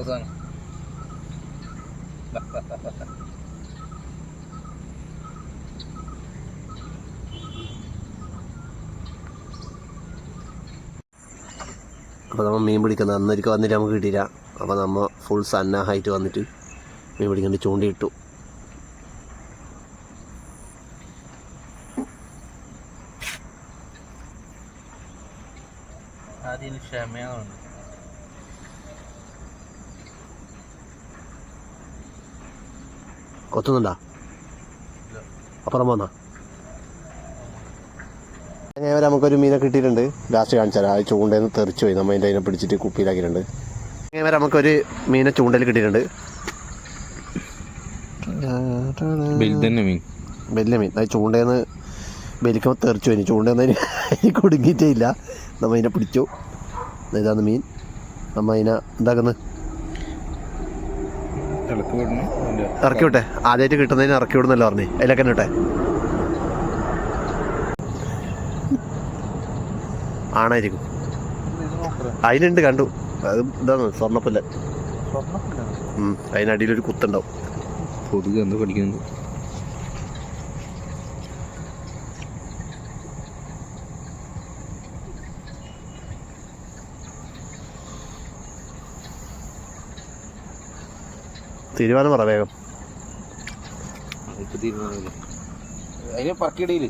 അവസാനം അപ്പോൾ നമ്മൾ മീൻ പിടിക്കുന്നത് അന്നൊരിക്കൽ വന്നിട്ട് നമുക്ക് കിട്ടിയില്ല. അപ്പോൾ നമ്മൾ ഫുൾ സന്നാഹായിട്ട് വന്നിട്ട് മീൻ പിടിക്കേണ്ടി ചൂണ്ടിയിട്ടു. അതിന് ക്ഷമയാണ്. കൊത്തുന്നുണ്ടാ? അപ്പുറം പോന്നാ അങ്ങനെ നമുക്കൊരു മീനെ കിട്ടിയിട്ടുണ്ട്. ലാസ്റ്റ് കാണിച്ചാൽ ആ ചൂണ്ടയിൽ നിന്ന് തെറിച്ചു പോയി. നമ്മൾ അതിനെ പിടിച്ചിട്ട് കുപ്പിയിലാക്കിയിട്ടുണ്ട്. അങ്ങനെ നമുക്കൊരു മീനെ ചൂണ്ടയിൽ കിട്ടിയിട്ടുണ്ട്. വലിയ മീൻ. അത് ചൂണ്ടയിൽ നിന്ന് വലിക്കുമ്പോൾ തെറിച്ചു പോയി. ചൂണ്ടയിൽ നിന്ന് അതിന് കുടുങ്ങിയിട്ടേ ഇല്ല. നമ്മൾ അതിനെ പിടിച്ചു. ഇതാണ് മീൻ. നമ്മൾ അതിനെ എന്താക്കുന്നത് ഇറക്കി വിട്ടെ. ആദ്യമായിട്ട് കിട്ടുന്നതിന് ഇറക്കി വിടുന്നല്ലോ പറഞ്ഞേ. അതിലൊക്കെ തന്നെ ഇട്ടെ. ആണായിരിക്കും. അതിനുണ്ട് കണ്ടു. അത് ഇതാണ് സ്വർണ്ണപ്പല്ല. അതിനടിയിലൊരു കുത്തുണ്ടാവും. കൊതുക് എന്തോ കടിക്കുന്നുണ്ട്. തീരുമാനം പറ വേഗം. അതിന് പക്കിടയില്